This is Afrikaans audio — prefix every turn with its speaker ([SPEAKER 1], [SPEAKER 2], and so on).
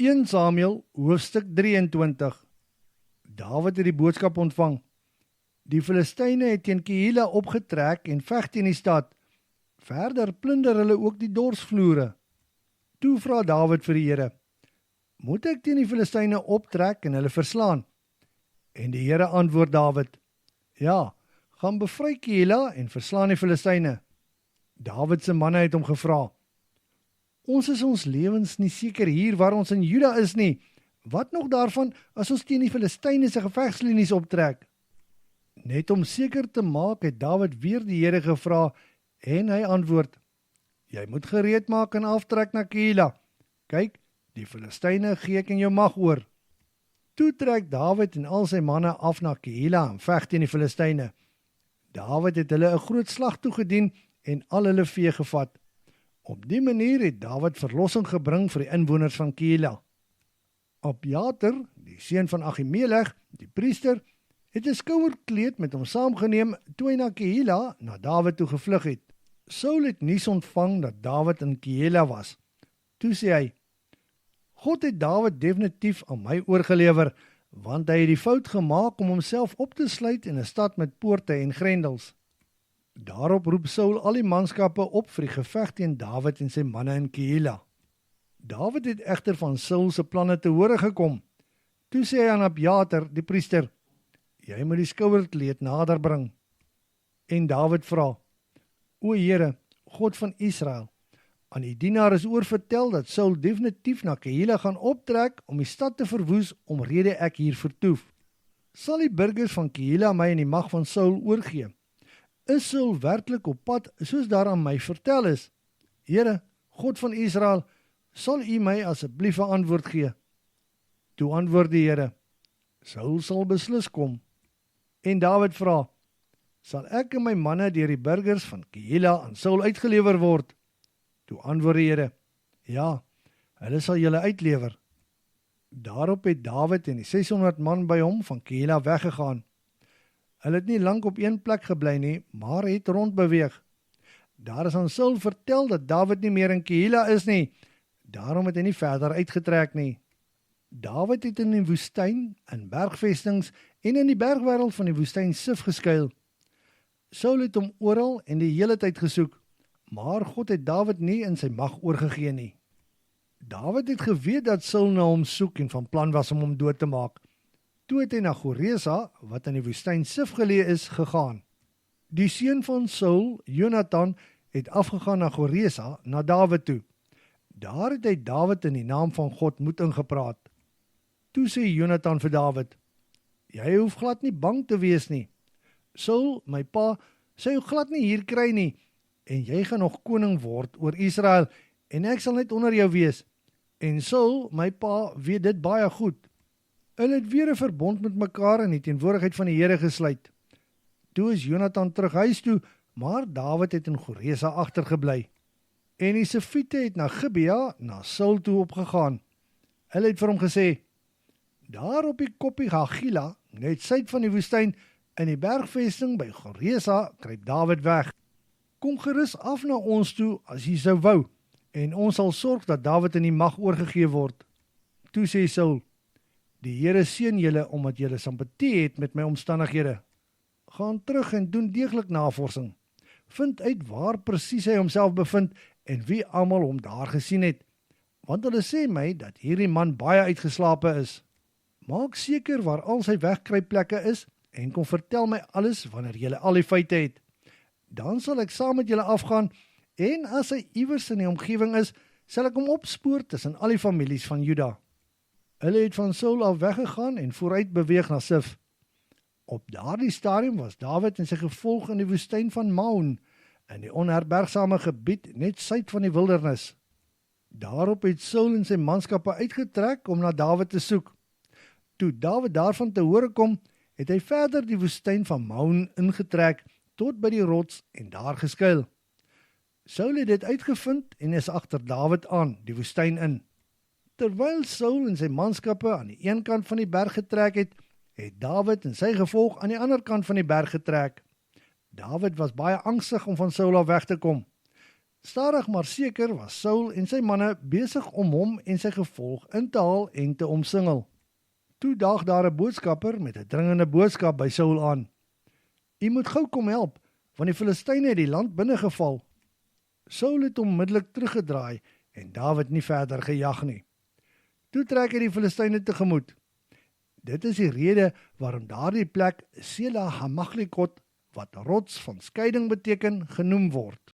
[SPEAKER 1] 1 Samuel, hoofstuk 23. Dawid het die boodskap ontvang. Die Filistyne het teen Keila opgetrek en veg teen die stad. Verder plunder hulle ook die dorsvloere. Toe vra Dawid vir die Here: Moet ek teen die Filistyne optrek en hulle verslaan? En die Here antwoord Dawid: Ja, gaan bevry Keila en verslaan die Filistyne. Dawid se manne het hom gevra: Ons is ons lewens nie seker hier waar ons in Juda is nie. Wat nog daarvan as ons teen die Filistyne se gevegslinies optrek? Net om seker te maak het Dawid weer die Here gevra en hy antwoord: Jy moet gereed maak en aftrek na Keila. Kyk, die Filistyne gee ek in jou mag oor. Toe trek Dawid en al sy manne af na Keila en veg teen die Filistyne. Dawid het hulle 'n groot slag toegedien en al hulle vee gevat. Op die manier het Dawid verlossing gebring vir die inwoners van Keila. Abjater, die seun van Ahimelech, die priester, het 'n skouerkleed met hom saamgeneem toe hy na Keila, na Dawid toe gevlug het. Saul het nuus ontvang dat Dawid in Keila was. Toe sê hy: God het Dawid definitief aan my oorgelewer, want hy het die fout gemaak om homself op te sluit in 'n stad met poorte en grendels. Daarop roep Saul al die manskappe op vir die geveg teen Dawid en sy manne in Keila. Dawid het egter van Saul se planne te hore gekom. Toe sê hy aan Abjater, die priester: Jy moet die skouerkleed nader bring. En Dawid vra: O Here, God van Israel, aan die dienaar is oorvertel dat Saul definitief na Keila gaan optrek om die stad te verwoes omrede ek hier vertoef. Sal die burgers van Keila my in die mag van Saul oorgee? Is Saul werklik op pad soos daar aan my vertel is? Here, God van Israel, sal u my asseblief 'n antwoord gee? Toe antwoord die Here: Saul sal beslis kom. En Dawid vra: Sal ek en my manne deur die burgers van Keila aan Saul uitgelewer word? Toe antwoord die Here: Ja, hulle sal julle uitlewer. Daarop het Dawid en die 600 man by hom van Keila weggegaan. Hulle het nie lank op een plek gebly nie, maar het rondbeweeg. Daar is aan Saul vertel dat Dawid nie meer in Keila is nie, daarom het hy nie verder uitgetrek nie. Dawid het in die woestyn, in bergvestings en in die bergwêreld van die woestyn Sif geskuil. Saul het hom oral en die hele tyd gesoek, maar God het Dawid nie in sy mag oorgegee nie. Dawid het geweet dat Saul na hom soek en van plan was om hom dood te maak. Toe het hy na Goresa, wat in die woestyn Sif geleë is, gegaan. Die seun van Saul, Jonathan, het afgegaan na Goresa, na Dawid toe. Daar het hy Dawid in die naam van God moed ingepraat. Toe sê Jonathan vir Dawid: Jy hoef glad nie bang te wees nie. Saul, my pa, sê jou glad nie hier kry nie, en jy gaan nog koning word oor Israel, en ek sal net onder jou wees. En Saul, my pa, weet dit baie goed. Hulle het weer 'n verbond met mekaar in die teenwoordigheid van die Here gesluit. Toe is Jonathan terug huis toe, maar Dawid het in Goresa agtergebly. En die Sifiete het na Gibea, na Saul toe opgegaan. Hulle het vir hom gesê: Daar op die koppie Hagila, net suid van die woestyn, in die bergvesting by Goresa, kruip Dawid weg. Kom gerus af na ons toe as jy sou wou, en ons sal sorg dat Dawid in die mag oorgegee word. Toe sê Saul: Die Here seën julle omdat julle simpatie het met my omstandighede. Gaan terug en doen deeglik navorsing. Vind uit waar presies hy homself bevind en wie almal hom daar gesien het, want hulle sê my dat hierdie man baie uitgeslape is. Maak seker waar al sy wegkruipplekke is en kom vertel my alles wanneer julle al die feite het. Dan sal ek saam met julle afgaan en as hy iewers in die omgewing is, sal ek hom opspoor tussen al die families van Juda. Hulle het van Saul af weggegaan en vooruit beweeg na Sif. Op daardie stadium was Dawid en sy gevolg in die woestyn van Maon, in die onherbergsame gebied net suid van die wildernis. Daarop het Saul en sy manskappe uitgetrek om na Dawid te soek. Toe Dawid daarvan te hore kom, het hy verder die woestyn van Maon ingetrek tot by die rots en daar geskuil. Saul het dit uitgevind en is agter Dawid aan, die woestyn in. Terwyl Saul en sy manskappe aan die een kant van die berg getrek het, het Dawid en sy gevolg aan die ander kant van die berg getrek. Dawid was baie angstig om van Saul af weg te kom. Stadig maar seker was Saul en sy manne besig om hom en sy gevolg in te haal en te omsingel. Toe daag daar 'n boodskapper met 'n dringende boodskap by Saul aan. "U moet gou kom help, want die Filistyne het die land binnegeval." Saul het onmiddellik teruggedraai en Dawid nie verder gejag nie. Toe trek hy die Filistyne tegemoet. Dit is die rede waarom daardie plek Sela Hamaglikot, wat rots van skeiding beteken, genoem word.